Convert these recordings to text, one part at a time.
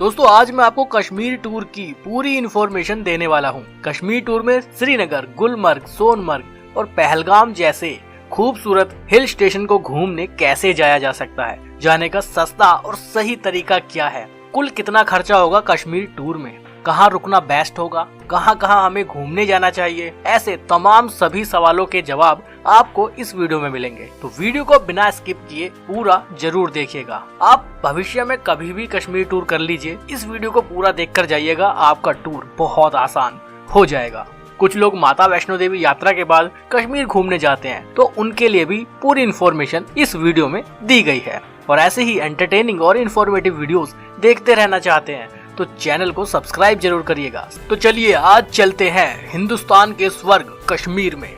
दोस्तों आज मैं आपको कश्मीर टूर की पूरी इन्फॉर्मेशन देने वाला हूँ। कश्मीर टूर में श्रीनगर, गुलमर्ग, सोनमर्ग और पहलगाम जैसे खूबसूरत हिल स्टेशन को घूमने कैसे जाया जा सकता है, जाने का सस्ता और सही तरीका क्या है, कुल कितना खर्चा होगा कश्मीर टूर में, कहाँ रुकना बेस्ट होगा, कहाँ कहाँ हमें घूमने जाना चाहिए, ऐसे तमाम सभी सवालों के जवाब आपको इस वीडियो में मिलेंगे। तो वीडियो को बिना स्किप किए पूरा जरूर देखिएगा। आप भविष्य में कभी भी कश्मीर टूर कर लीजिए, इस वीडियो को पूरा देखकर जाइएगा, आपका टूर बहुत आसान हो जाएगा। कुछ लोग माता वैष्णो देवी यात्रा के बाद कश्मीर घूमने जाते हैं, तो उनके लिए भी पूरी इन्फॉर्मेशन इस वीडियो में दी गई है। और ऐसे ही एंटरटेनिंग और इन्फॉर्मेटिव वीडियोस देखते रहना चाहते हैं तो चैनल को सब्सक्राइब जरूर करिएगा। तो चलिए आज चलते हैं हिंदुस्तान के स्वर्ग कश्मीर में।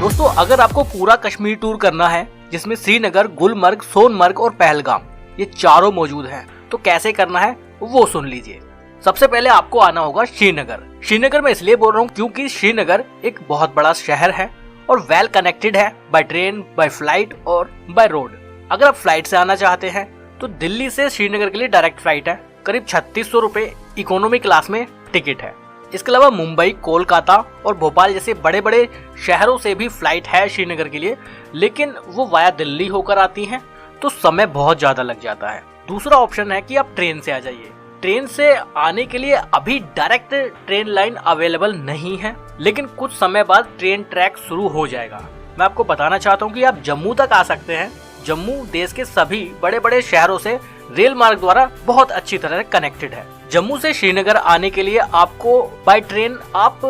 दोस्तों अगर आपको पूरा कश्मीर टूर करना है जिसमें श्रीनगर, गुलमर्ग, सोनमर्ग और पहलगाम ये चारों मौजूद हैं, तो कैसे करना है वो सुन लीजिए। सबसे पहले आपको आना होगा श्रीनगर। श्रीनगर में इसलिए बोल रहा हूँ क्योंकि श्रीनगर एक बहुत बड़ा शहर है और वेल कनेक्टेड है बाय ट्रेन, बाय फ्लाइट और बाय रोड। अगर आप फ्लाइट से आना चाहते हैं तो दिल्ली से श्रीनगर के लिए डायरेक्ट फ्लाइट है, करीब 3600 रुपए इकोनॉमी क्लास में टिकट है। इसके अलावा मुंबई, कोलकाता और भोपाल जैसे बड़े बड़े शहरों से भी फ्लाइट है श्रीनगर के लिए, लेकिन वो वाया दिल्ली होकर आती हैं तो समय बहुत ज्यादा लग जाता है। दूसरा ऑप्शन है कि आप ट्रेन से आ जाइए। ट्रेन से आने के लिए अभी डायरेक्ट ट्रेन लाइन अवेलेबल नहीं है, लेकिन कुछ समय बाद ट्रेन ट्रैक शुरू हो जाएगा। मैं आपको बताना चाहता हूँ कि आप जम्मू तक आ सकते हैं। जम्मू देश के सभी बड़े बड़े शहरों से रेल मार्ग द्वारा बहुत अच्छी तरह कनेक्टेड है। जम्मू से श्रीनगर आने के लिए आपको बाय ट्रेन आप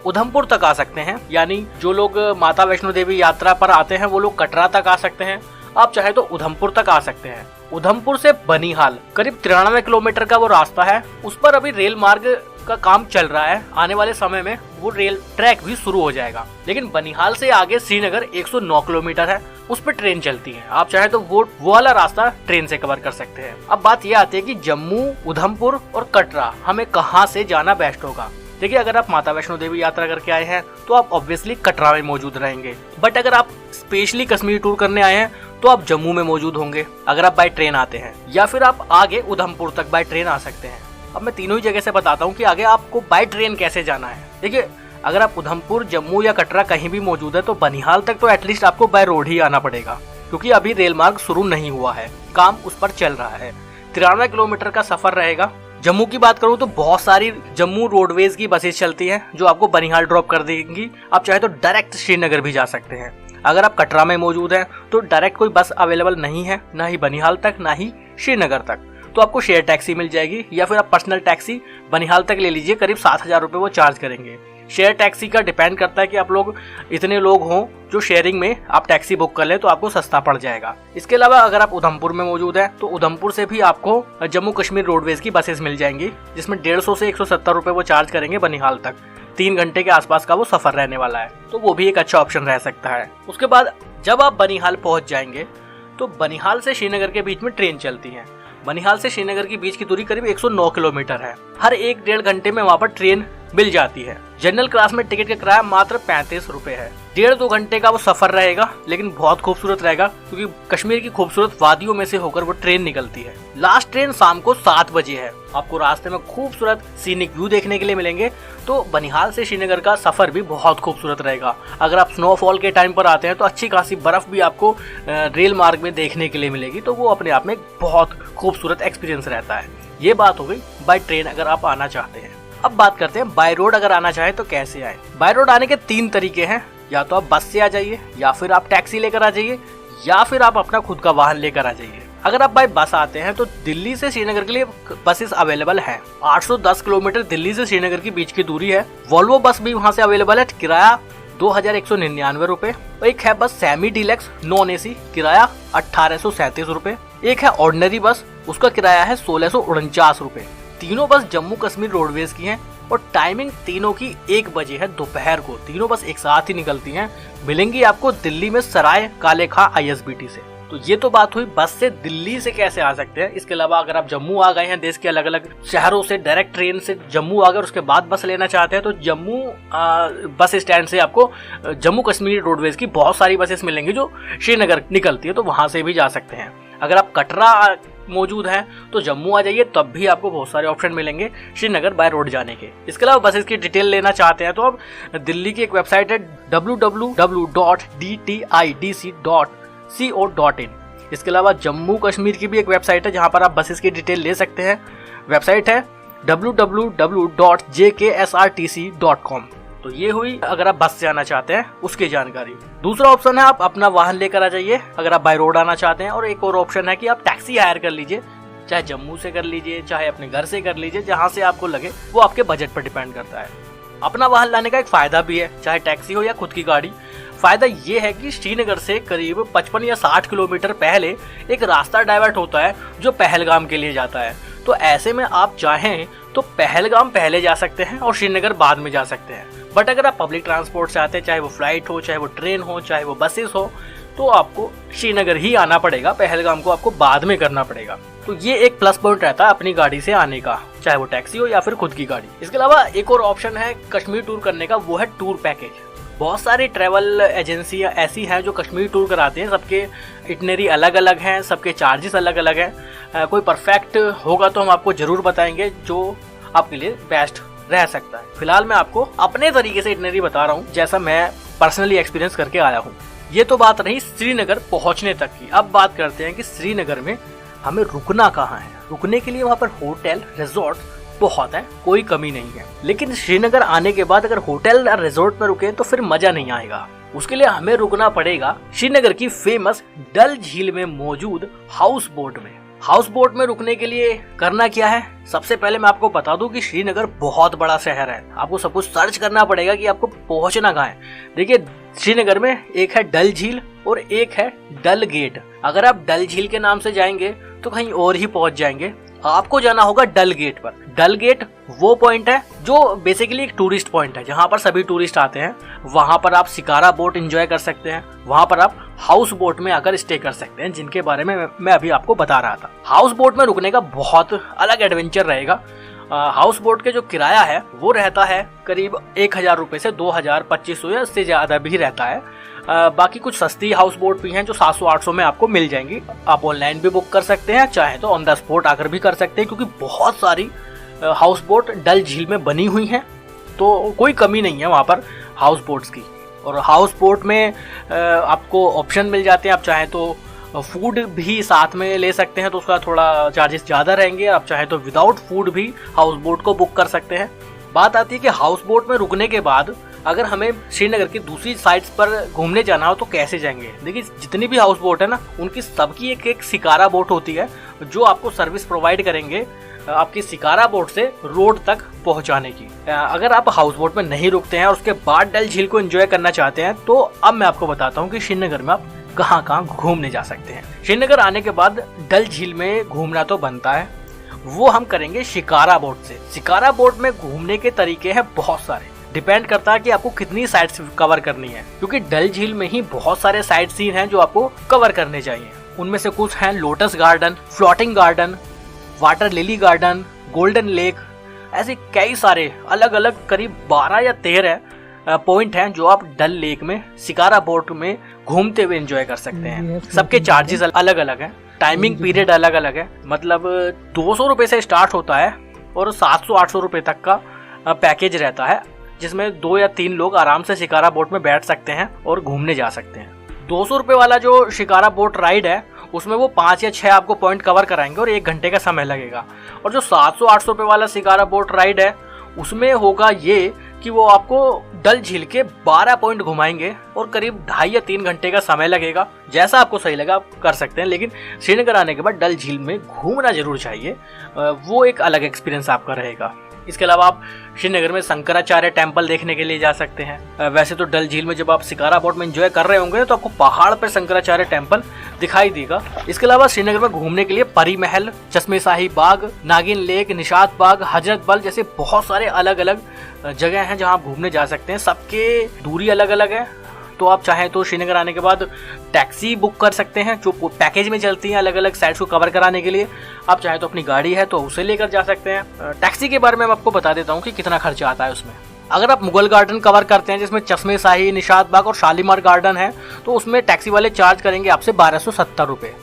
उधमपुर तक आ सकते हैं, यानी जो लोग माता वैष्णो देवी यात्रा पर आते हैं वो लोग कटरा तक आ सकते हैं। आप चाहे तो उधमपुर तक आ सकते हैं। उधमपुर से बनिहाल करीब 93 किलोमीटर का वो रास्ता है, उस पर अभी रेल मार्ग का काम चल रहा है। आने वाले समय में वो रेल ट्रैक भी शुरू हो जाएगा। लेकिन बनिहाल से आगे श्रीनगर 109 किलोमीटर है, उस पर ट्रेन चलती है। आप चाहे तो वो वाला रास्ता ट्रेन से कवर कर सकते हैं। अब बात ये आती है कि जम्मू, उधमपुर और कटरा हमें कहाँ से जाना बेस्ट होगा। देखिए अगर आप माता वैष्णो देवी यात्रा करके आए हैं तो आप ऑब्वियसली कटरा में मौजूद रहेंगे, बट अगर आप स्पेशली कश्मीर टूर करने आए हैं तो आप जम्मू में मौजूद होंगे अगर आप बाय ट्रेन आते हैं, या फिर आप आगे उधमपुर तक बाय ट्रेन आ सकते हैं। अब मैं तीनों ही जगह से बताता हूँ कि आगे आपको बाय ट्रेन कैसे जाना है। देखिए अगर आप उधमपुर, जम्मू या कटरा कहीं भी मौजूद है तो बनिहाल तक तो एटलीस्ट आपको बाय रोड ही आना पड़ेगा, क्योंकि अभी रेल मार्ग शुरू नहीं हुआ है, काम उस पर चल रहा है। 93 किलोमीटर का सफर रहेगा। जम्मू की बात करूं तो बहुत सारी जम्मू रोडवेज की बसेस चलती हैं जो आपको बनिहाल ड्रॉप कर देंगी। आप चाहे तो डायरेक्ट श्रीनगर भी जा सकते हैं। अगर आप कटरा में मौजूद हैं तो डायरेक्ट कोई बस अवेलेबल नहीं है, ना ही बनिहाल तक ना ही श्रीनगर तक, तो आपको शेयर टैक्सी मिल जाएगी, या फिर आप पर्सनल टैक्सी बनिहाल तक ले लीजिए। करीब 7000 रुपए वो चार्ज करेंगे। शेयर टैक्सी का डिपेंड करता है कि आप लोग इतने लोग हों जो शेयरिंग में आप टैक्सी बुक कर ले तो आपको सस्ता पड़ जाएगा। इसके अलावा अगर आप उधमपुर में मौजूद हैं तो उधमपुर से भी आपको जम्मू कश्मीर रोडवेज की बसेस मिल जाएंगी, जिसमें 150 से 170 रुपए वो चार्ज करेंगे बनिहाल तक। 3 घंटे के आसपास का वो सफर रहने वाला है, तो वो भी एक अच्छा ऑप्शन रह सकता है। उसके बाद जब आप बनिहाल पहुंच जाएंगे तो बनिहाल से श्रीनगर के बीच में ट्रेन चलती है। बनिहाल से श्रीनगर के बीच की दूरी करीब 109 किलोमीटर है। हर 1-1.5 घंटे में वहाँ पर ट्रेन मिल जाती है। जनरल क्लास में टिकट का किराया मात्र 35 रुपए है। 1.5-2 घंटे का वो सफर रहेगा, लेकिन बहुत खूबसूरत रहेगा क्योंकि कश्मीर की खूबसूरत वादियों में से होकर वो ट्रेन निकलती है। लास्ट ट्रेन शाम को 7 बजे है। आपको रास्ते में खूबसूरत सीनिक व्यू देखने के लिए मिलेंगे, तो बनिहाल से श्रीनगर का सफर भी बहुत खूबसूरत रहेगा। अगर आप स्नोफॉल के टाइम पर आते हैं तो अच्छी खासी बर्फ भी आपको रेल मार्ग में देखने के लिए मिलेगी, तो वो अपने आप में बहुत खूबसूरत एक्सपीरियंस रहता है। ये बात हो गई बाय ट्रेन अगर आप आना चाहते हैं। अब बात करते हैं बाय रोड अगर आना चाहे तो कैसे आए। बाय रोड आने के 3 तरीके हैं, या तो आप बस से आ जाइए, या फिर आप टैक्सी लेकर आ जाइए, या फिर आप अपना खुद का वाहन लेकर आ जाइए। अगर आप बाय बस आते हैं तो दिल्ली से श्रीनगर के लिए बसेस अवेलेबल हैं। 810 किलोमीटर दिल्ली से श्रीनगर के बीच की दूरी है। वॉल्वो बस भी वहां से अवेलेबल है, किराया 2199 रुपए। एक है बस सेमी डीलक्स नॉन एसी, किराया 1837 रुपए। एक है ऑर्डिनरी बस, उसका किराया है 1649 रुपए। तीनों बस जम्मू कश्मीर रोडवेज की हैं। और टाइमिंग तीनों की 1 बजे है दोपहर को। तीनों बस एक साथ ही निकलती हैं। मिलेंगी आपको दिल्ली में सराय काले खां ISBT से। तो ये तो बात हुई बस से दिल्ली से कैसे आ सकते हैं। इसके अलावा अगर आप जम्मू आ गए हैं, देश के अलग अलग शहरों से डायरेक्ट ट्रेन से जम्मू आ गए, उसके बाद बस लेना चाहते हैं, तो जम्मू बस स्टैंड से आपको जम्मू कश्मीर रोडवेज की बहुत सारी बसेस मिलेंगी जो श्रीनगर निकलती है, तो वहां से भी जा सकते हैं। अगर आप कटरा मौजूद हैं तो जम्मू आ जाइए, तब भी आपको बहुत सारे ऑप्शन मिलेंगे श्रीनगर बाय रोड जाने के। इसके अलावा बसेस की डिटेल लेना चाहते हैं तो आप दिल्ली की एक वेबसाइट है www.dtidc.co.in। इसके अलावा जम्मू कश्मीर की भी एक वेबसाइट है जहां पर आप बसेस की डिटेल ले सकते हैं। वेबसाइट है www.jksrtc.com। तो ये हुई अगर आप बस से आना चाहते हैं उसकी जानकारी। दूसरा ऑप्शन है आप अपना वाहन लेकर आ जाइए अगर आप बाय रोड आना चाहते हैं। और एक और ऑप्शन है कि आप टैक्सी हायर कर लीजिए, चाहे जम्मू से कर लीजिए, चाहे अपने घर से कर लीजिए, जहां से आपको लगे, वो आपके बजट पर डिपेंड करता है। अपना वाहन लाने का एक फायदा भी है, चाहे टैक्सी हो या खुद की गाड़ी। फायदा ये है कि श्रीनगर से करीब 55 या 60 किलोमीटर पहले एक रास्ता डाइवर्ट होता है जो पहलगाम के लिए जाता है। तो ऐसे में आप चाहें तो पहलगाम पहले जा सकते हैं और श्रीनगर बाद में जा सकते हैं। बट अगर आप पब्लिक ट्रांसपोर्ट से आते हैं, चाहे वो फ्लाइट हो, चाहे वो ट्रेन हो, चाहे वो बसेस हो, तो आपको श्रीनगर ही आना पड़ेगा, पहलगाम को आपको बाद में करना पड़ेगा। तो ये एक प्लस पॉइंट रहता है अपनी गाड़ी से आने का, चाहे वो टैक्सी हो या फिर खुद की गाड़ी। इसके अलावा एक और ऑप्शन है कश्मीर टूर करने का, वो है टूर पैकेज। बहुत सारी ट्रैवल एजेंसियां ऐसी हैं जो कश्मीर टूर कराते हैं। सबके इटनरी अलग अलग हैं, सबके चार्जेस अलग अलग हैं। कोई परफेक्ट होगा तो हम आपको जरूर बताएंगे जो आपके लिए बेस्ट रह सकता है। फिलहाल मैं आपको अपने तरीके से इटनरी बता रहा हूँ, जैसा मैं पर्सनली एक्सपीरियंस करके आया हूँ। ये तो बात रही श्रीनगर पहुँचने तक की। अब बात करते हैं कि श्रीनगर में हमें रुकना कहाँ है। रुकने के लिए वहाँ पर होटल रिजॉर्ट बहुत है, कोई कमी नहीं है। लेकिन श्रीनगर आने के बाद अगर होटल या रिजॉर्ट में रुके तो फिर मजा नहीं आएगा। उसके लिए हमें रुकना पड़ेगा श्रीनगर की फेमस डल झील में मौजूद हाउस बोट में। हाउस बोट में रुकने के लिए करना क्या है, सबसे पहले मैं आपको बता दूं कि श्रीनगर बहुत बड़ा शहर है। आपको सब कुछ सर्च करना पड़ेगा कि आपको पहुंचना कहाँ है। देखिए श्रीनगर में एक है डल झील और एक है डल गेट। अगर आप डल झील के नाम से जाएंगे तो कहीं और ही पहुंच जाएंगे। आपको जाना होगा डल गेट पर। डल गेट वो पॉइंट है जो बेसिकली एक टूरिस्ट पॉइंट है, जहां पर सभी टूरिस्ट आते हैं। वहां पर आप शिकारा बोट एंजॉय कर सकते हैं। वहां पर आप हाउस बोट में आकर स्टे कर सकते हैं, जिनके बारे में मैं अभी आपको बता रहा था। हाउस बोट में रुकने का बहुत अलग एडवेंचर रहेगा। हाउस बोट के जो किराया है वो रहता है करीब 1000 रुपए से 2000, 2500 या इससे ज्यादा भी रहता है। बाकी कुछ सस्ती हाउस बोट भी हैं जो 700-800 में आपको मिल जाएंगी। आप ऑनलाइन भी बुक कर सकते हैं, चाहे तो ऑन द स्पॉट आकर भी कर सकते हैं, क्योंकि बहुत सारी हाउस बोट डल झील में बनी हुई हैं। तो कोई कमी नहीं है वहाँ पर हाउस बोट्स की। और हाउस बोट में आपको ऑप्शन मिल जाते हैं। आप चाहें तो फूड भी साथ में ले सकते हैं, तो उसका थोड़ा चार्जेस ज़्यादा रहेंगे। आप चाहें तो विदाउट फूड भी हाउस बोट को बुक कर सकते हैं। बात आती है कि हाउस बोट में रुकने के बाद अगर हमें श्रीनगर की दूसरी साइड्स पर घूमने जाना हो तो कैसे जाएंगे। देखिए जितनी भी हाउस बोट है ना, उनकी सबकी एक शिकारा बोट होती है जो आपको सर्विस प्रोवाइड करेंगे आपकी शिकारा बोट से रोड तक पहुंचाने की। अगर आप हाउस बोट में नहीं रुकते हैं और उसके बाद डल झील को एंजॉय करना चाहते हैं, तो अब मैं आपको बताता हूँ कि श्रीनगर में आप कहाँ कहाँ घूमने जा सकते हैं। श्रीनगर आने के बाद डल झील में घूमना तो बनता है, वो हम करेंगे शिकारा बोट से। शिकारा बोट में घूमने के तरीके हैं बहुत सारे, डिपेंड करता है कि आपको कितनी साइट्स कवर करनी है, क्योंकि डल झील में ही बहुत सारे साइट सीन हैं जो आपको कवर करने चाहिए। उनमें से कुछ हैं lotus garden, floating garden, water lily garden, golden lake. ऐसे कई सारे अलग अलग करीब 12 या 13 पॉइंट हैं जो आप डल लेक में शिकारा बोट में घूमते हुए एंजॉय कर सकते हैं। सबके चार्जेस अलग अलग हैं, टाइमिंग पीरियड अलग अलग है। मतलब 200 रुपए से स्टार्ट होता है और 700-800 रुपए तक का पैकेज रहता है, जिसमें 2 या 3 लोग आराम से शिकारा बोट में बैठ सकते हैं और घूमने जा सकते हैं। 200 रुपए वाला जो शिकारा बोट राइड है उसमें वो 5 या 6 आपको पॉइंट कवर कराएंगे और 1 घंटे का समय लगेगा। और जो 700-800 रुपए वाला शिकारा बोट राइड है उसमें होगा ये कि वो आपको डल झील के 12 पॉइंट घुमाएंगे और करीब 2.5 या 3 घंटे का समय लगेगा। जैसा आपको सही लगा आप कर सकते हैं, लेकिन श्रीनगर आने के बाद डल झील में घूमना जरूर चाहिए, वो एक अलग एक्सपीरियंस आपका रहेगा। इसके अलावा आप श्रीनगर में शंकराचार्य टेम्पल देखने के लिए जा सकते हैं। वैसे तो डल झील में जब आप शिकारा बोट में एंजॉय कर रहे होंगे तो आपको पहाड़ पर शंकराचार्य टेम्पल दिखाई देगा। इसके अलावा श्रीनगर में घूमने के लिए परी महल, चश्मे शाही बाग, नागिन लेक, निशात बाग, हजरत बल जैसे बहुत सारे अलग अलग जगह हैं जहां आप घूमने जा सकते हैं। सबके दूरी अलग अलग है, तो आप चाहें तो श्रीनगर आने के बाद टैक्सी बुक कर सकते हैं जो पैकेज में चलती हैं अलग अलग साइट्स को कवर कराने के लिए। आप चाहें तो अपनी गाड़ी है तो उसे लेकर जा सकते हैं। टैक्सी के बारे में मैं आपको बता देता हूँ कि कितना खर्चा आता है उसमें। अगर आप मुगल गार्डन कवर करते हैं जिसमें चश्मे शाही, निशात बाग और शालीमार गार्डन है, तो उसमें टैक्सी वाले चार्ज करेंगे आपसे 1270 रुपये।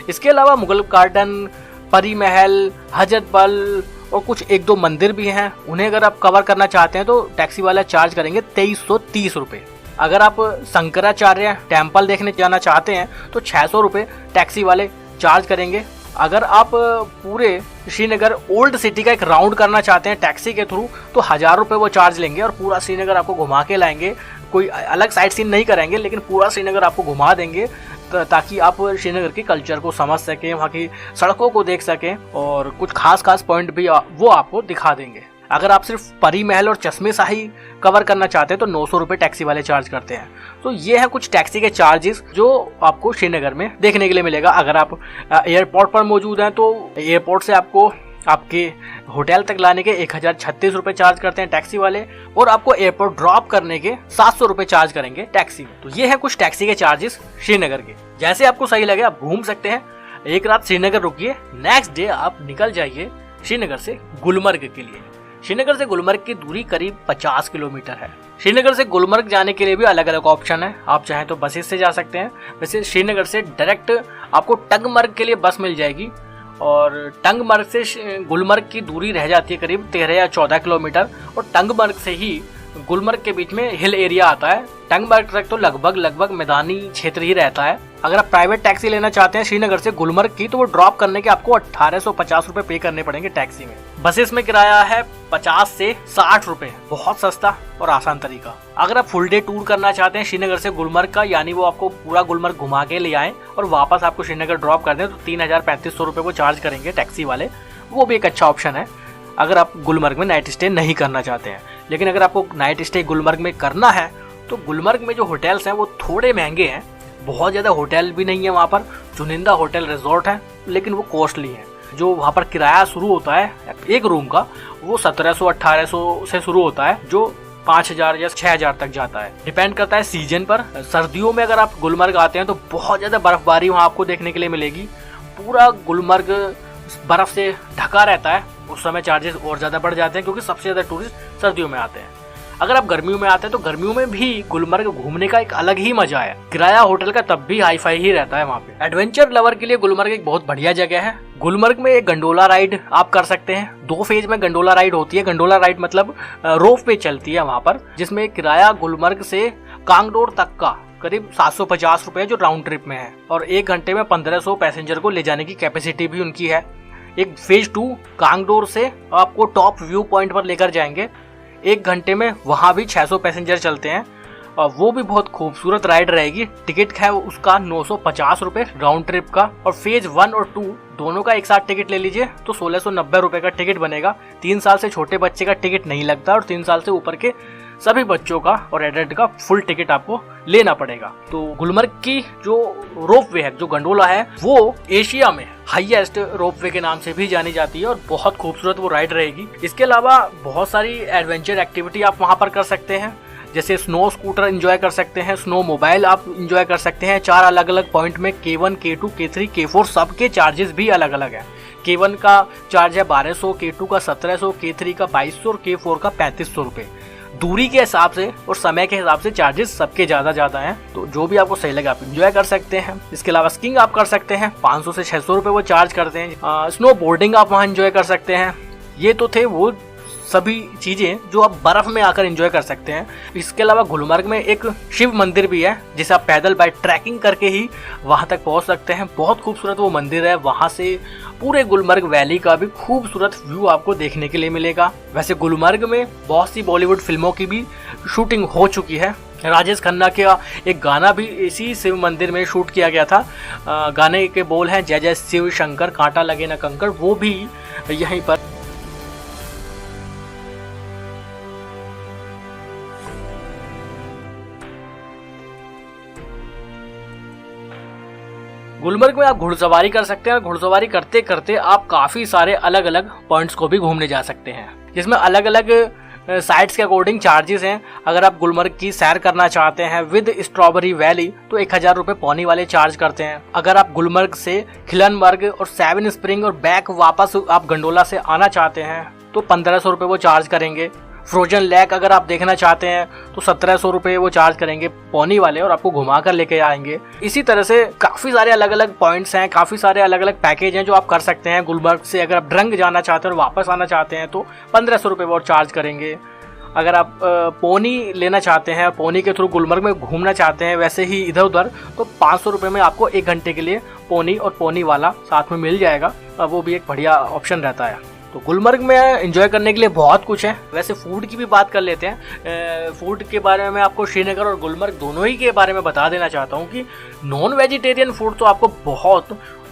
इसके अलावा मुगल गार्डन, परी महल, हजरत बल और कुछ एक दो मंदिर भी हैं, उन्हें अगर आप कवर करना चाहते हैं तो टैक्सी वाला चार्ज करेंगे 2330 रुपये। अगर आप शंकराचार्य टेम्पल देखने जाना चाहते हैं तो 600 रुपये टैक्सी वाले चार्ज करेंगे। अगर आप पूरे श्रीनगर ओल्ड सिटी का एक राउंड करना चाहते हैं टैक्सी के थ्रू तो 1000 रुपये वो चार्ज लेंगे और पूरा श्रीनगर आपको घुमा के लाएंगे। कोई अलग साइट सीन नहीं करेंगे लेकिन पूरा श्रीनगर आपको घुमा देंगे ताकि आप श्रीनगर के कल्चर को समझ सकें, वहाँ की सड़कों को देख सकें और कुछ खास पॉइंट भी वो आपको दिखा देंगे। अगर आप सिर्फ परी महल और चश्मे शाही कवर करना चाहते हैं तो 900 रुपये टैक्सी वाले चार्ज करते हैं। तो ये है कुछ टैक्सी के चार्जेस जो आपको श्रीनगर में देखने के लिए मिलेगा। अगर आप एयरपोर्ट पर मौजूद हैं तो एयरपोर्ट से आपको आपके होटल तक लाने के 1036 रुपये चार्ज करते हैं टैक्सी वाले और आपको एयरपोर्ट ड्रॉप करने के 700 रुपये चार्ज करेंगे टैक्सी में। तो ये है कुछ टैक्सी के चार्जेस श्रीनगर के। जैसे आपको सही लगे आप घूम सकते हैं। एक रात श्रीनगर रुकिए, नेक्स्ट डे आप निकल जाइए श्रीनगर से गुलमर्ग के लिए। श्रीनगर से गुलमर्ग की दूरी करीब 50 किलोमीटर है। श्रीनगर से गुलमर्ग जाने के लिए भी अलग अलग ऑप्शन है। आप चाहें तो बसेस से जा सकते हैं। वैसे श्रीनगर से डायरेक्ट आपको टंगमर्ग के लिए बस मिल जाएगी और टंगमर्ग से गुलमर्ग की दूरी रह जाती है करीब 13 या 14 किलोमीटर और टंगमर्ग से ही गुलमर्ग के बीच में हिल एरिया आता है। टंगमर्ग तक तो लगभग मैदानी क्षेत्र ही रहता है। अगर आप प्राइवेट टैक्सी लेना चाहते हैं श्रीनगर से गुलमर्ग की तो वो ड्रॉप करने के आपको 1850 रुपये पे करने पड़ेंगे टैक्सी में। बसेस में किराया है 50 से 60 रुपये, बहुत सस्ता और आसान तरीका। अगर आप फुल डे टूर करना चाहते हैं श्रीनगर से गुलमर्ग का, यानी वो आपको पूरा गुलमर्ग घुमा के ले आए और वापस आपको श्रीनगर ड्रॉप कर दें तो 3500 रुपये वो चार्ज करेंगे टैक्सी वाले। वो भी एक अच्छा ऑप्शन है अगर आप गुलमर्ग में नाइट स्टे नहीं करना चाहते हैं। लेकिन अगर आपको नाइट स्टे गुलमर्ग में करना है तो गुलमर्ग में जो होटल्स हैं वो थोड़े महंगे हैं। बहुत ज़्यादा होटल भी नहीं है वहाँ पर, चुनिंदा होटल रिजॉर्ट है लेकिन वो कॉस्टली है। जो वहाँ पर किराया शुरू होता है एक रूम का वो 1700-1800 से शुरू होता है जो 5000 या 6000 तक जाता है। डिपेंड करता है सीजन पर। सर्दियों में अगर आप गुलमर्ग आते हैं तो बहुत ज़्यादा बर्फबारी वहाँ आपको देखने के लिए मिलेगी। पूरा गुलमर्ग बर्फ से ढका रहता है, उस समय चार्जेस और ज़्यादा बढ़ जाते हैं क्योंकि सबसे ज़्यादा टूरिस्ट सर्दियों में आते हैं। अगर आप गर्मियों में आते हैं तो गर्मियों में भी गुलमर्ग घूमने का एक अलग ही मजा है। किराया होटल का तब भी हाई फाई ही रहता है वहाँ पे। एडवेंचर लवर के लिए गुलमर्ग एक बहुत बढ़िया जगह है। गुलमर्ग में एक गंडोला राइड आप कर सकते हैं। 2 फेज में गंडोला राइड होती है। गंडोला राइड मतलब रोप पे चलती है वहाँ पर, जिसमें किराया गुलमर्ग से कांगडोर तक का करीब 750 रुपये जो राउंड ट्रिप में है और 1 घंटे में 1500 पैसेंजर को ले जाने की कैपेसिटी भी उनकी है। एक फेज 2 कांगडोर से आपको टॉप व्यू पॉइंट पर लेकर जाएंगे। 1 घंटे में वहाँ भी 600 पैसेंजर चलते हैं और वो भी बहुत खूबसूरत राइड रहेगी। टिकट है उसका 950 रुपये राउंड ट्रिप का और फेज 1 और 2 दोनों का एक साथ टिकट ले लीजिए तो 1690 रुपये का टिकट बनेगा। 3 साल से छोटे बच्चे का टिकट नहीं लगता और 3 साल से ऊपर के सभी बच्चों का और एडल्ट का फुल टिकट आपको लेना पड़ेगा। तो गुलमर्ग की जो रोपवे है, जो गंडोला है, वो एशिया में हाईएस्ट रोपवे के नाम से भी जानी जाती है और बहुत खूबसूरत वो राइड रहेगी। इसके अलावा बहुत सारी एडवेंचर एक्टिविटी आप वहाँ पर कर सकते हैं, जैसे स्नो स्कूटर एंजॉय कर सकते हैं, स्नो मोबाइल आप एंजॉय कर सकते हैं। 4 अलग अलग पॉइंट में K1, K2, K3, K4 सबके चार्जेस भी अलग अलग हैं। K1 का चार्ज है 1200, K2 का 1700, K3 का 2200 और K4 का 3500 रुपये। दूरी के हिसाब से और समय के हिसाब से चार्जेस सबके ज़्यादा हैं, तो जो भी आपको सही लगे आप एंजॉय कर सकते हैं। इसके अलावा स्कीइंग आप कर सकते हैं, 500 से 600 रुपये वो चार्ज करते हैं। स्नो बोर्डिंग आप वहाँ एंजॉय कर सकते हैं। ये तो थे वो सभी चीज़ें जो आप बर्फ़ में आकर एंजॉय कर सकते हैं। इसके अलावा गुलमर्ग में एक शिव मंदिर भी है जिसे आप पैदल बाय ट्रैकिंग करके ही वहाँ तक पहुँच सकते हैं। बहुत खूबसूरत वो मंदिर है। वहाँ से पूरे गुलमर्ग वैली का भी खूबसूरत व्यू आपको देखने के लिए मिलेगा। वैसे गुलमर्ग में बहुत सी बॉलीवुड फिल्मों की भी शूटिंग हो चुकी है। राजेश खन्ना का एक गाना भी इसी शिव मंदिर में शूट किया गया था। गाने के बोल हैं जय जय शिव शंकर कांटा लगे न कंकर, वो भी यहीं पर गुलमर्ग में आप घुड़सवारी कर सकते हैं और घुड़सवारी करते करते आप काफी सारे अलग अलग पॉइंट्स को भी घूमने जा सकते हैं, जिसमें अलग अलग साइट्स के अकॉर्डिंग चार्जेस हैं। अगर आप गुलमर्ग की सैर करना चाहते हैं विद स्ट्रॉबेरी वैली तो 1000 रुपये पौनी वाले चार्ज करते हैं। अगर आप गुलमर्ग से खिलनमर्ग और सेवन स्प्रिंग और बैक वापस आप गंडोला से आना चाहते हैं तो 1500 रुपये वो चार्ज करेंगे। फ्रोजन लेक अगर आप देखना चाहते हैं तो 1700 रुपये वो चार्ज करेंगे पौनी वाले और आपको घुमा कर लेके आएंगे। इसी तरह से काफ़ी सारे अलग अलग पॉइंट्स हैं, काफ़ी सारे अलग अलग पैकेज हैं जो आप कर सकते हैं। गुलमर्ग से अगर आप ड्रंग जाना चाहते हैं और वापस आना चाहते हैं तो 1500 रुपये वो चार्ज करेंगे। अगर आप पोनी लेना चाहते हैं, पोनी के थ्रू गुलमर्ग में घूमना चाहते हैं वैसे ही इधर उधर, तो 500 रुपये में आपको 1 घंटे के लिए पोनी और पोनी वाला साथ में मिल जाएगा। वो भी एक बढ़िया ऑप्शन रहता है। तो गुलमर्ग में एंजॉय करने के लिए बहुत कुछ है। वैसे फूड की भी बात कर लेते हैं। फूड के बारे में मैं आपको श्रीनगर और गुलमर्ग दोनों ही के बारे में बता देना चाहता हूँ कि नॉन वेजिटेरियन फूड तो आपको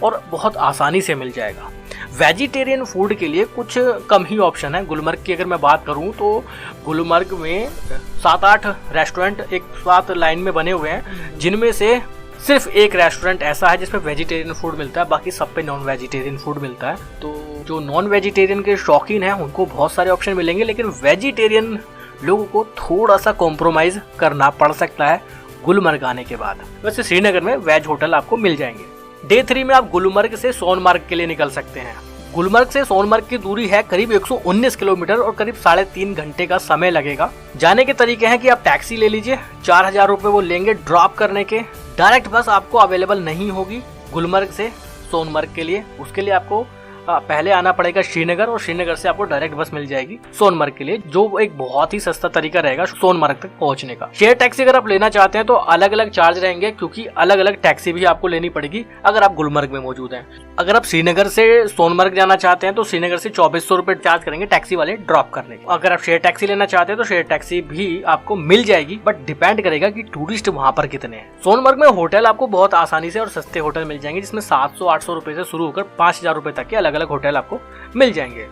बहुत आसानी से मिल जाएगा। वेजिटेरियन फूड के लिए कुछ कम ही ऑप्शन है। गुलमर्ग की अगर मैं बात करूँ तो गुलमर्ग में 7-8 रेस्टोरेंट एक साथ लाइन में बने हुए हैं, जिनमें से सिर्फ एक रेस्टोरेंट ऐसा है जिसमें वेजिटेरियन फूड मिलता है, बाकी सब पे नॉन वेजिटेरियन फूड मिलता है। तो जो नॉन वेजिटेरियन के शौकीन हैं उनको बहुत सारे ऑप्शन मिलेंगे, लेकिन वेजिटेरियन लोगों को थोड़ा सा कॉम्प्रोमाइज करना पड़ सकता है गुलमर्ग आने के बाद। वैसे श्रीनगर में वेज होटल आपको मिल जाएंगे। डे 3 में आप गुलमर्ग से सोनमर्ग के लिए निकल सकते हैं। गुलमर्ग से सोनमर्ग की दूरी है करीब 119 किलोमीटर और करीब 3.5 घंटे का समय लगेगा। जाने के तरीके हैं कि आप टैक्सी ले लीजिए, 4000 रुपये वो लेंगे ड्रॉप करने के। डायरेक्ट बस आपको अवेलेबल नहीं होगी गुलमर्ग से सोनमर्ग के लिए, उसके लिए आपको पहले आना पड़ेगा श्रीनगर और श्रीनगर से आपको डायरेक्ट बस मिल जाएगी सोनमर्ग के लिए, जो एक बहुत ही सस्ता तरीका रहेगा सोनमर्ग तक पहुंचने का। शेयर टैक्सी अगर आप लेना चाहते हैं तो अलग अलग चार्ज रहेंगे, क्योंकि अलग अलग टैक्सी भी आपको लेनी पड़ेगी अगर आप गुलमर्ग में मौजूद हैं। अगर आप श्रीनगर से सोनमर्ग जाना चाहते हैं तो श्रीनगर से 2400 रुपये चार्ज करेंगे टैक्सी वाले ड्रॉप करने के। अगर आप शेयर टैक्सी लेना चाहते हैं तो शेयर टैक्सी भी आपको मिल जाएगी, बट डिपेंड करेगा कि टूरिस्ट वहां पर कितने हैं। सोनमर्ग में होटल आपको बहुत आसानी से और सस्ते होटल मिल जाएंगे, जिसमें 700-800 रुपये से शुरू होकर 5000 रुपये तक के अलग अलग होटल आपको मिल जाएंगे।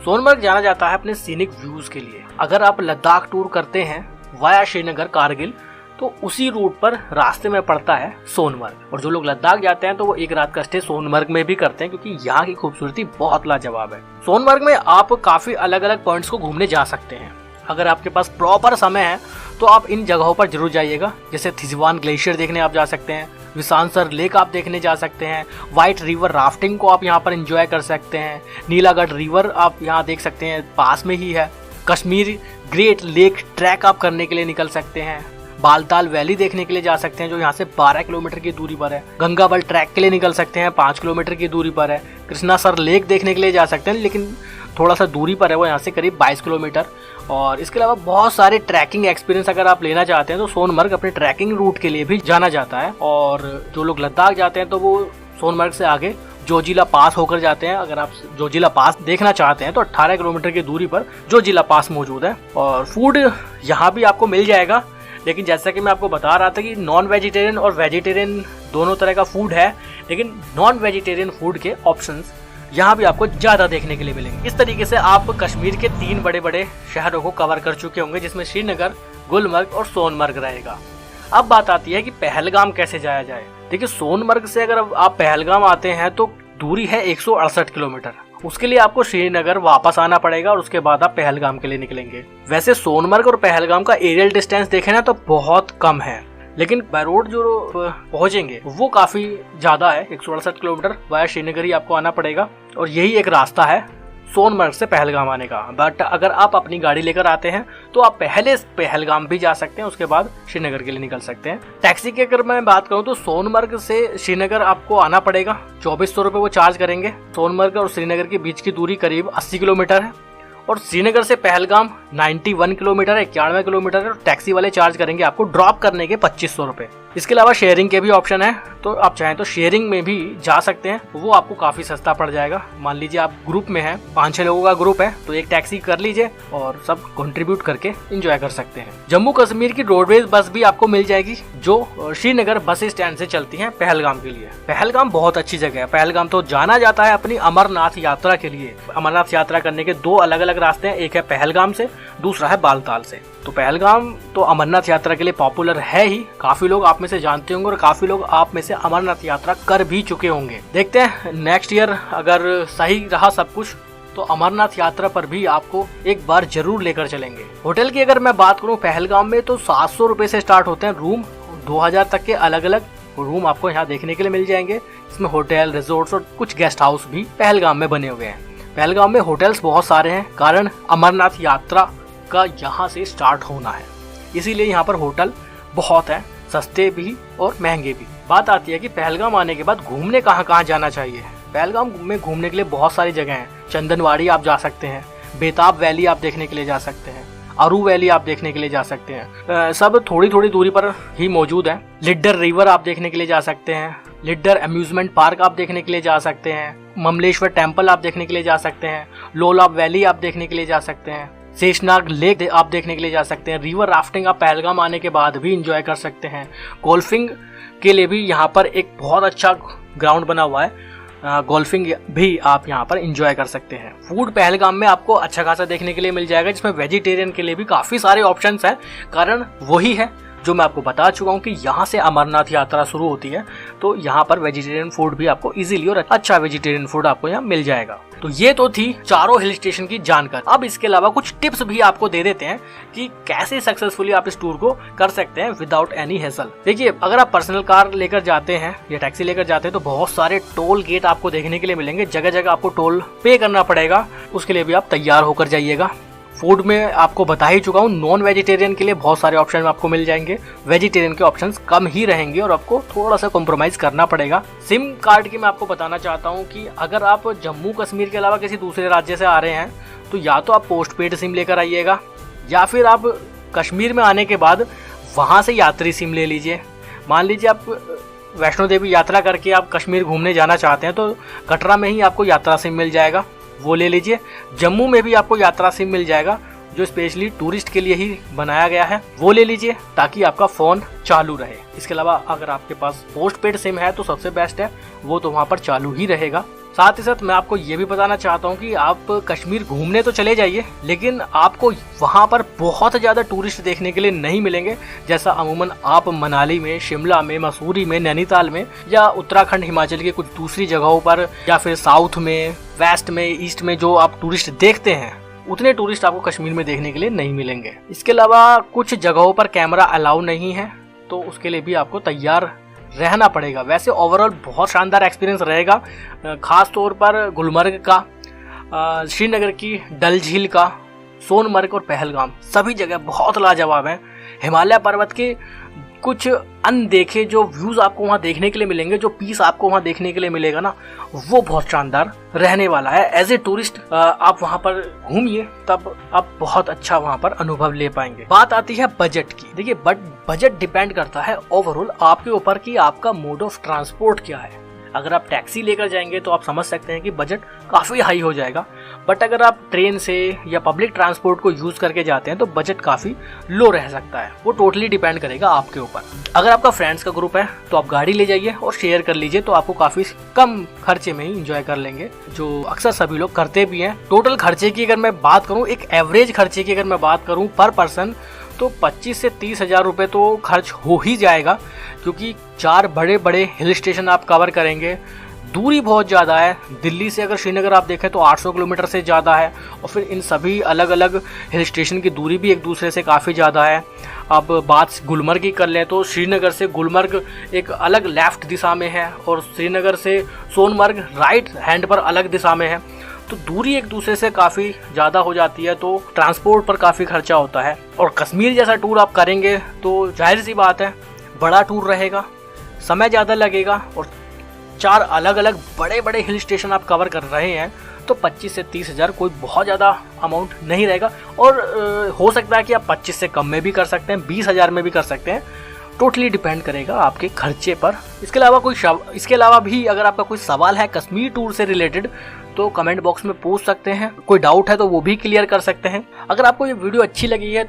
सोनमर्ग जाना जाता है अपने सीनिक व्यूज के लिए। अगर आप लद्दाख टूर करते हैं वाया श्रीनगर कारगिल तो उसी रूट पर रास्ते में पड़ता है सोनमर्ग, और जो लोग लद्दाख जाते हैं तो वो एक रात का स्टे सोनमर्ग में भी करते हैं, क्योंकि यहाँ की खूबसूरती बहुत लाजवाब है। सोनमर्ग में आप काफी अलग अलग पॉइंट्स को घूमने जा सकते हैं। अगर आपके पास प्रॉपर समय है तो आप इन जगहों पर जरूर जाइएगा। जैसे थिजवान ग्लेशियर देखने आप जा सकते हैं, विसानसर लेक आप देखने जा सकते हैं, व्हाइट रिवर राफ्टिंग को आप यहाँ पर एंजॉय कर सकते हैं, नीलागढ़ रिवर आप यहाँ देख सकते हैं, पास में ही है। कश्मीर ग्रेट लेक ट्रैक आप करने के लिए निकल सकते हैं। बालताल वैली देखने के लिए जा सकते हैं जो यहाँ से 12 किलोमीटर की दूरी पर है। गंगाबल ट्रैक के लिए निकल सकते हैं, 5 किलोमीटर की दूरी पर है। कृष्णासर लेक देखने के लिए जा सकते हैं, लेकिन थोड़ा सा दूरी पर है वो यहाँ से करीब 22 किलोमीटर। और इसके अलावा बहुत सारे ट्रैकिंग एक्सपीरियंस अगर आप लेना चाहते हैं तो सोनमर्ग अपने ट्रैकिंग रूट के लिए भी जाना जाता है। और जो लोग लद्दाख जाते हैं तो वो सोनमर्ग से आगे जोजिला पास होकर जाते हैं। अगर आप जोजिला पास देखना चाहते हैं तो 18 किलोमीटर की दूरी पर जोजिला पास मौजूद है। और फूड यहाँ भी आपको मिल जाएगा, लेकिन जैसा कि मैं आपको बता रहा था कि नॉन वेजिटेरियन और वेजिटेरियन दोनों तरह का फूड है, लेकिन नॉन वेजिटेरियन फूड के ऑप्शंस यहाँ भी आपको ज्यादा देखने के लिए मिलेंगे। इस तरीके से आप कश्मीर के 3 बड़े बड़े शहरों को कवर कर चुके होंगे, जिसमें श्रीनगर, गुलमर्ग और सोनमर्ग रहेगा। अब बात आती है कि पहलगाम कैसे जाया जाए। देखिए, सोनमर्ग से अगर आप पहलगाम आते हैं तो दूरी है 168 किलोमीटर। उसके लिए आपको श्रीनगर वापस आना पड़ेगा और उसके बाद आप पहलगाम के लिए निकलेंगे। वैसे सोनमर्ग और पहलगाम का एरियल डिस्टेंस देखें ना तो बहुत कम है, लेकिन बाय रोड जो पहुंचेंगे वो काफी ज्यादा है। 168 किलोमीटर वाया श्रीनगर ही आपको आना पड़ेगा, और यही एक रास्ता है सोनमर्ग से पहलगाम आने का। बट अगर आप अपनी गाड़ी लेकर आते हैं तो आप पहले पहलगाम भी जा सकते हैं, उसके बाद श्रीनगर के लिए निकल सकते हैं। टैक्सी की अगर मैं बात करूं तो सोनमर्ग से श्रीनगर आपको आना पड़ेगा, 2400 रुपये वो चार्ज करेंगे। सोनमर्ग और श्रीनगर के बीच की दूरी करीब 80 किलोमीटर है, और श्रीनगर से पहलगाम 91 किलोमीटर है, 91 किलोमीटर है। टैक्सी वाले चार्ज करेंगे आपको ड्रॉप करने के 2500 रुपये। इसके अलावा शेयरिंग के भी ऑप्शन है, तो आप चाहें तो शेयरिंग में भी जा सकते हैं, वो आपको काफी सस्ता पड़ जाएगा। मान लीजिए आप ग्रुप में हैं, 5-6 लोगों का ग्रुप है, तो एक टैक्सी कर लीजिए और सब कंट्रीब्यूट करके एंजॉय कर सकते हैं। जम्मू कश्मीर की रोडवेज बस भी आपको मिल जाएगी, जो श्रीनगर बस स्टैंड से चलती हैं पहलगाम के लिए। पहलगाम बहुत अच्छी जगह है। पहलगाम तो जाना जाता है अपनी अमरनाथ यात्रा के लिए। अमरनाथ यात्रा करने के 2 अलग अलग रास्ते हैं, एक है पहलगाम से, दूसरा है बालताल से। तो पहलगाम तो अमरनाथ यात्रा के लिए पॉपुलर है ही, काफी लोग आप में से जानते होंगे और काफी लोग आप में से अमरनाथ यात्रा कर भी चुके होंगे। देखते हैं नेक्स्ट ईयर अगर सही रहा सब कुछ तो अमरनाथ यात्रा पर भी आपको एक बार जरूर लेकर चलेंगे। होटल की अगर मैं बात करूं पहलगाम में तो 700 रुपए से स्टार्ट होते हैं रूम। 2000 तक के अलग अलग रूम आपको यहाँ देखने के लिए मिल जाएंगे। इसमें होटल, रिजोर्ट्स और कुछ गेस्ट हाउस भी पहलगाम में बने हुए हैं। पहलगाम में होटल्स बहुत सारे हैं, कारण अमरनाथ यात्रा का यहाँ से स्टार्ट होना है, इसीलिए यहाँ पर होटल बहुत है, सस्ते भी और महंगे भी। बात आती है कि पहलगाम आने के बाद घूमने कहाँ कहाँ जाना चाहिए। पहलगाम में घूमने के लिए बहुत सारी जगह हैं। चंदनवाड़ी आप जा सकते हैं, बेताब वैली आप देखने के लिए जा सकते हैं, अरू वैली आप देखने के लिए जा सकते हैं, सब थोड़ी थोड़ी दूरी पर ही मौजूद है। लिड्डर रिवर आप देखने के लिए जा सकते हैं, लिड्डर अम्यूजमेंट पार्क आप देखने के लिए जा सकते हैं, ममलेश्वर टेम्पल आप देखने के लिए जा सकते हैं, लोलाब वैली आप देखने के लिए जा सकते हैं, शेषनाग लेक आप देखने के लिए जा सकते हैं। रिवर राफ्टिंग आप पहलगाम आने के बाद भी इंजॉय कर सकते हैं। गोल्फिंग के लिए भी यहाँ पर एक बहुत अच्छा ग्राउंड बना हुआ है, गोल्फिंग भी आप यहाँ पर एंजॉय कर सकते हैं। फूड पहलगाम में आपको अच्छा खासा देखने के लिए मिल जाएगा, जिसमें वेजिटेरियन के लिए भी काफी सारे ऑप्शंस हैं। कारण वही है जो मैं आपको बता चुका हूँ कि यहाँ से अमरनाथ यात्रा शुरू होती है, तो यहाँ पर वेजिटेरियन फूड भी आपको इजीली और अच्छा वेजिटेरियन फूड आपको यहाँ मिल जाएगा। तो ये तो थी चारों हिल स्टेशन की जानकारी। अब इसके अलावा कुछ टिप्स भी आपको दे देते हैं कि कैसे सक्सेसफुली आप इस टूर को कर सकते हैं विदाउट एनी हेसल। देखिए, अगर आप पर्सनल कार लेकर जाते हैं या टैक्सी लेकर जाते हैं तो बहुत सारे टोल गेट आपको देखने के लिए मिलेंगे। जगह जगह आपको टोल पे करना पड़ेगा, उसके लिए भी आप तैयार होकर जाइएगा। फूड में आपको बता ही चुका हूँ, नॉन वेजिटेरियन के लिए बहुत सारे ऑप्शन आपको मिल जाएंगे, वेजिटेरियन के ऑप्शंस कम ही रहेंगे और आपको थोड़ा सा कॉम्प्रोमाइज करना पड़ेगा। सिम कार्ड की मैं आपको बताना चाहता हूँ कि अगर आप जम्मू कश्मीर के अलावा किसी दूसरे राज्य से आ रहे हैं तो या तो आप पोस्ट पेड सिम लेकर आइएगा या फिर आप कश्मीर में आने के बाद वहाँ से यात्री सिम ले लीजिए। मान लीजिए आप वैष्णो देवी यात्रा करके आप कश्मीर घूमने जाना चाहते हैं तो कटरा में ही आपको यात्रा सिम मिल जाएगा, वो ले लीजिए। जम्मू में भी आपको यात्रा सिम मिल जाएगा जो स्पेशली टूरिस्ट के लिए ही बनाया गया है, वो ले लीजिए ताकि आपका फ़ोन चालू रहे। इसके अलावा अगर आपके पास पोस्ट पेड सिम है तो सबसे बेस्ट है, वो तो वहाँ पर चालू ही रहेगा। साथ ही साथ मैं आपको ये भी बताना चाहता हूँ कि आप कश्मीर घूमने तो चले जाइए, लेकिन आपको वहाँ पर बहुत ज़्यादा टूरिस्ट देखने के लिए नहीं मिलेंगे, जैसा अमूमन आप मनाली में, शिमला में, मसूरी में, नैनीताल में या उत्तराखंड, हिमाचल की कुछ दूसरी जगहों पर या फिर साउथ में, वेस्ट में, ईस्ट में जो आप टूरिस्ट देखते हैं उतने टूरिस्ट आपको कश्मीर में देखने के लिए नहीं मिलेंगे। इसके अलावा कुछ जगहों पर कैमरा अलाउ नहीं है, तो उसके लिए भी आपको तैयार रहना पड़ेगा। वैसे ओवरऑल बहुत शानदार एक्सपीरियंस रहेगा, खास तौर पर गुलमर्ग का, श्रीनगर की डल झील का, सोनमर्ग और पहलगाम, सभी जगह बहुत लाजवाब हैं। हिमालय पर्वत के कुछ अनदेखे जो व्यूज आपको वहाँ देखने के लिए मिलेंगे, जो पीस आपको वहाँ देखने के लिए मिलेगा ना, वो बहुत शानदार रहने वाला है। एज ए टूरिस्ट आप वहाँ पर घूमिए, तब आप बहुत अच्छा वहाँ पर अनुभव ले पाएंगे। बात आती है बजट की। देखिए, बजट डिपेंड करता है ओवरऑल आपके ऊपर कि आपका मोड ऑफ ट्रांसपोर्ट क्या है। अगर आप टैक्सी लेकर जाएंगे तो आप समझ सकते हैं कि बजट काफ़ी हाई हो जाएगा, बट अगर आप ट्रेन से या पब्लिक ट्रांसपोर्ट को यूज़ करके जाते हैं तो बजट काफ़ी लो रह सकता है। वो टोटली डिपेंड करेगा आपके ऊपर। अगर आपका फ्रेंड्स का ग्रुप है तो आप गाड़ी ले जाइए और शेयर कर लीजिए, तो आपको काफ़ी कम खर्चे में ही इंजॉय कर लेंगे, जो अक्सर सभी लोग करते भी हैं। टोटल खर्चे की अगर मैं बात करूँ, एक एवरेज खर्चे की अगर मैं बात करूँ पर पर्सन, तो 25 से 30 हज़ार रुपये तो खर्च हो ही जाएगा, क्योंकि 4 बड़े बड़े हिल स्टेशन आप कवर करेंगे। दूरी बहुत ज़्यादा है, दिल्ली से अगर श्रीनगर आप देखें तो 800 किलोमीटर से ज़्यादा है, और फिर इन सभी अलग अलग हिल स्टेशन की दूरी भी एक दूसरे से काफ़ी ज़्यादा है। अब बात गुलमर्ग की कर लें तो श्रीनगर से गुलमर्ग एक अलग लेफ्ट दिशा में है और श्रीनगर से सोनमर्ग राइट हैंड पर अलग दिशा में है, तो दूरी एक दूसरे से काफ़ी ज़्यादा हो जाती है, तो ट्रांसपोर्ट पर काफ़ी खर्चा होता है। और कश्मीर जैसा टूर आप करेंगे तो जाहिर सी बात है, बड़ा टूर रहेगा, समय ज़्यादा लगेगा, और 4 अलग अलग बड़े बड़े हिल स्टेशन आप कवर कर रहे हैं, तो 25 से 30 हज़ार कोई बहुत ज़्यादा अमाउंट नहीं रहेगा। और हो सकता है कि आप 25 से कम में भी कर सकते हैं, 20 हज़ार में भी कर सकते हैं, टोटली डिपेंड करेगा आपके खर्चे पर। इसके अलावा भी अगर आपका कोई सवाल है कश्मीर टूर से रिलेटेड तो कमेंट बॉक्स में पूछ सकते हैं, कोई डाउट है तो वो भी क्लियर कर सकते हैं। अगर आपको ये वीडियो अच्छी लगी है तो